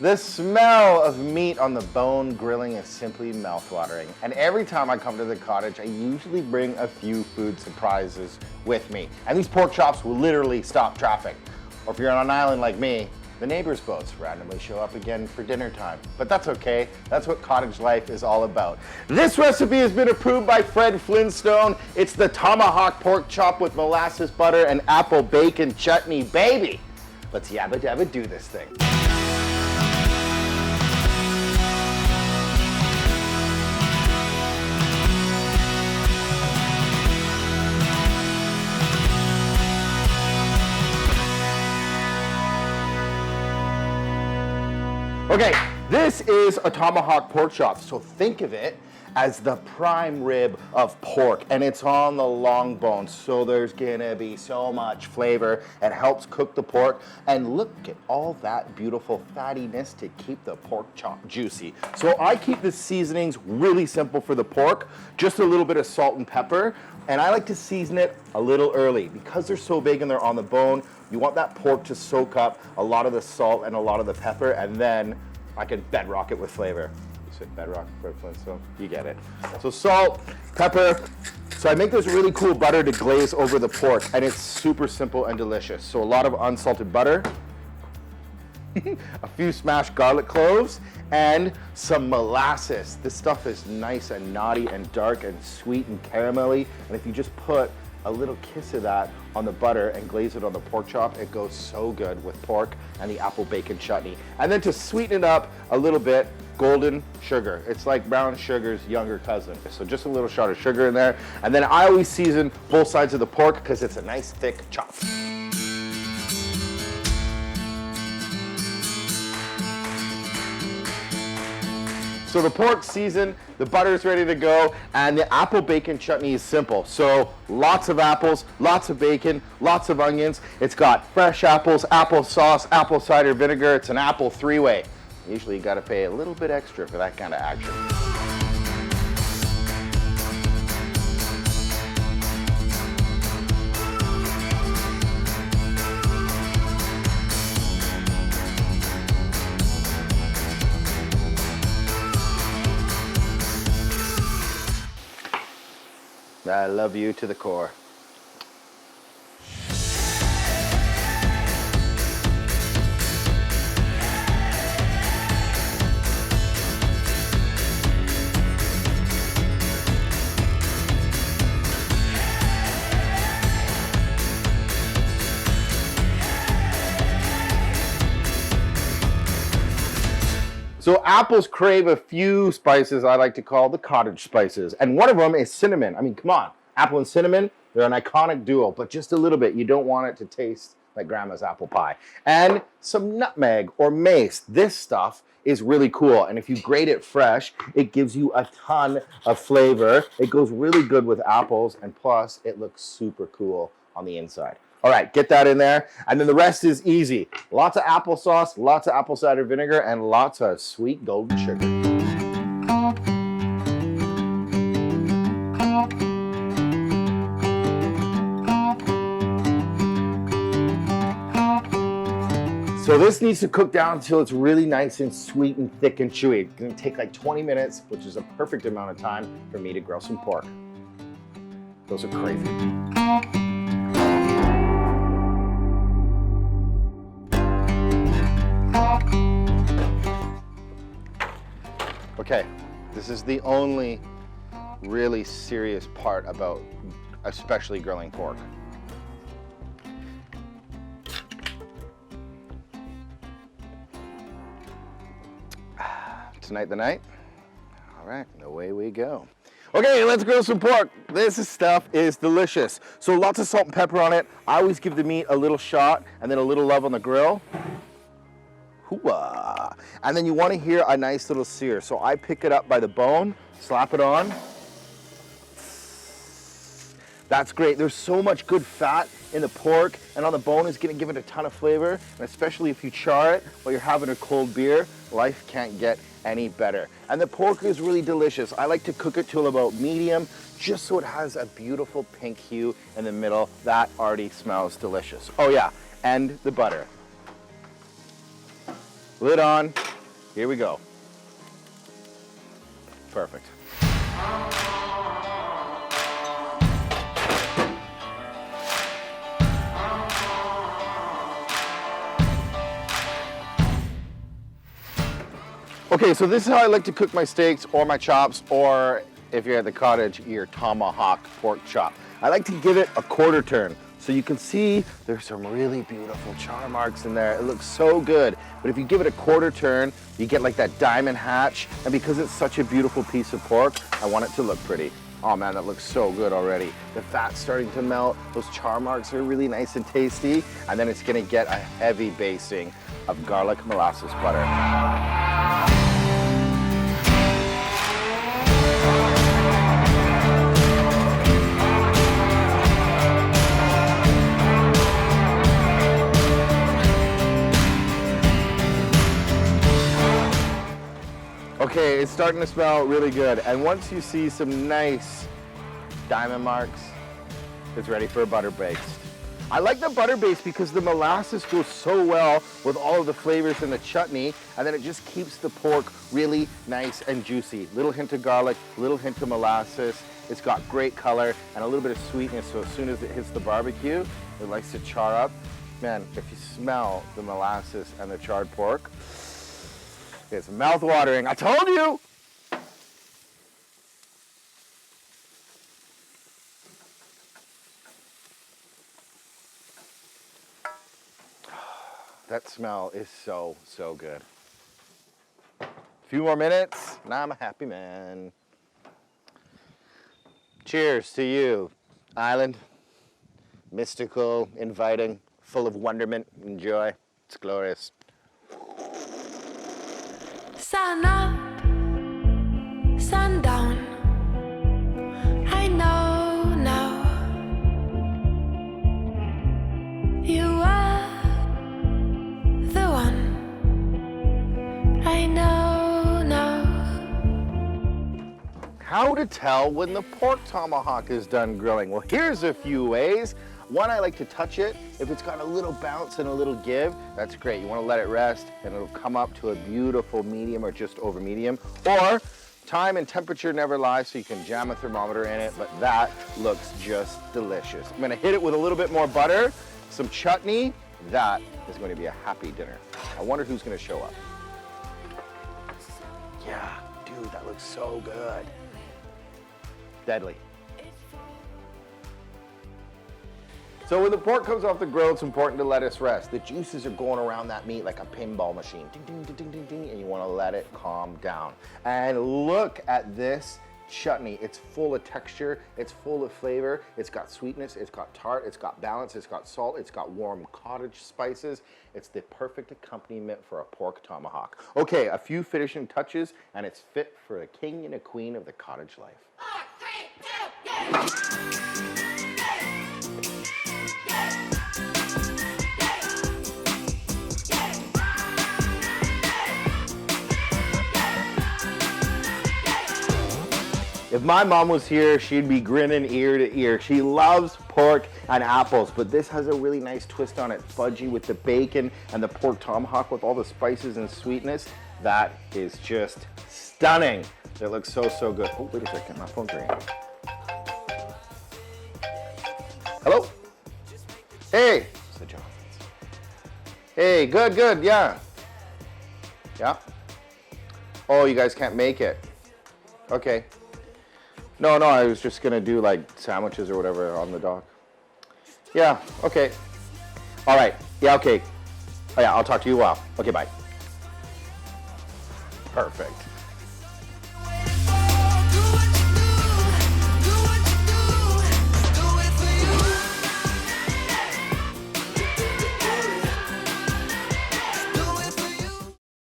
The smell of meat on the bone grilling is simply mouthwatering. And every time I come to the cottage, I usually bring a few food surprises with me. And these pork chops will literally stop traffic. Or if you're on an island like me, the neighbors' boats randomly show up again for dinner time. But that's okay, that's what cottage life is all about. This recipe has been approved by Fred Flintstone. It's the Tomahawk pork chop with molasses butter and apple bacon chutney, baby. Let's yabba dabba do this thing. Okay, this is a tomahawk pork chop, so think of it as the prime rib of pork, and it's on the long bone, so there's gonna be so much flavor. It helps cook the pork, and look at all that beautiful fattiness to keep the pork chop juicy. So I keep the seasonings really simple for the pork, just a little bit of salt and pepper, and I like to season it a little early. Because they're so big and they're on the bone, you want that pork to soak up a lot of the salt and a lot of the pepper, and then I can bedrock it with flavor. You said bedrock, Fred Flintstone, you get it. So salt, pepper. So I make this really cool butter to glaze over the pork, and it's super simple and delicious. So a lot of unsalted butter, a few smashed garlic cloves, and some molasses. This stuff is nice and naughty and dark and sweet and caramelly, and if you just put a little kiss of that on the butter and glaze it on the pork chop, it goes so good with pork and the apple bacon chutney. And then to sweeten it up a little bit, golden sugar. It's like brown sugar's younger cousin. So just a little shot of sugar in there. And then I always season both sides of the pork because it's a nice thick chop. So the pork's seasoned, the butter's ready to go, and the apple bacon chutney is simple. So lots of apples, lots of bacon, lots of onions. It's got fresh apples, applesauce, apple cider vinegar. It's an apple three-way. Usually you gotta pay a little bit extra for that kind of action. I love you to the core. So apples crave a few spices I like to call the cottage spices. And one of them is cinnamon. I mean, come on. Apple and cinnamon, they're an iconic duo, but just a little bit. You don't want it to taste like grandma's apple pie. And some nutmeg or mace. This stuff is really cool. And if you grate it fresh, it gives you a ton of flavor. It goes really good with apples, and plus it looks super cool on the inside. All right, get that in there. And then the rest is easy. Lots of applesauce, lots of apple cider vinegar, and lots of sweet golden sugar. So this needs to cook down until it's really nice and sweet and thick and chewy. It's gonna take like 20 minutes, which is a perfect amount of time for me to grill some pork. Those are crazy. Okay, this is the only really serious part about especially grilling pork. Tonight the night? All right, away we go. Okay, let's grill some pork. This stuff is delicious. So lots of salt and pepper on it. I always give the meat a little shot and then a little love on the grill. Hoo-ah. And then you want to hear a nice little sear. So I pick it up by the bone, slap it on. That's great. There's so much good fat in the pork, and on the bone is going to give it a ton of flavor. And especially if you char it while you're having a cold beer, life can't get any better. And the pork is really delicious. I like to cook it till about medium, just so it has a beautiful pink hue in the middle. That already smells delicious. Oh yeah, and the butter. Lid on. Here we go. Perfect. Okay, so this is how I like to cook my steaks or my chops, or if you're at the cottage, your tomahawk pork chop. I like to give it a quarter turn. So you can see there's some really beautiful char marks in there. It looks so good. But if you give it a quarter turn, you get like that diamond hatch. And because it's such a beautiful piece of pork, I want it to look pretty. Oh man, that looks so good already. The fat's starting to melt. Those char marks are really nice and tasty. And then it's gonna get a heavy basting of garlic molasses butter. Okay, it's starting to smell really good. And once you see some nice diamond marks, it's ready for a butter baste. I like the butter baste because the molasses goes so well with all of the flavors in the chutney, and then it just keeps the pork really nice and juicy. Little hint of garlic, little hint of molasses. It's got great color and a little bit of sweetness, so as soon as it hits the barbecue, it likes to char up. Man, if you smell the molasses and the charred pork, it's mouth-watering. I told you! That smell is so, so good. A few more minutes, and I'm a happy man. Cheers to you, island. Mystical, inviting, full of wonderment and joy. It's glorious. Sun up, sun down. I know now. You are the one. I know now. How to tell when the pork tomahawk is done grilling? Well, here's a few ways. One, I like to touch it. If it's got a little bounce and a little give, that's great. You want to let it rest and it'll come up to a beautiful medium or just over medium. Or time and temperature never lie, so you can jam a thermometer in it, but that looks just delicious. I'm going to hit it with a little bit more butter, some chutney. That is going to be a happy dinner. I wonder who's going to show up. Yeah, dude, that looks so good. Deadly. So when the pork comes off the grill, it's important to let it rest. The juices are going around that meat like a pinball machine. Ding, ding, ding, ding, ding, ding, and you want to let it calm down. And look at this chutney. It's full of texture, it's full of flavor, it's got sweetness, it's got tart, it's got balance, it's got salt, it's got warm cottage spices. It's the perfect accompaniment for a pork tomahawk. Okay, a few finishing touches, and it's fit for a king and a queen of the cottage life. 1, 3, 2, go! If my mom was here, she'd be grinning ear to ear. She loves pork and apples, but this has a really nice twist on it. Fudgy with the bacon and the pork tomahawk with all the spices and sweetness. That is just stunning. It looks so, so good. Oh, wait a second, my phone's ringing. Hello? Hey. It's John. Hey, good, good, yeah. Yeah? Oh, you guys can't make it. Okay. No, I was just gonna do like sandwiches or whatever on the dock. Yeah, okay. All right, yeah, okay. Oh yeah, I'll talk to you a while. Okay, bye. Perfect.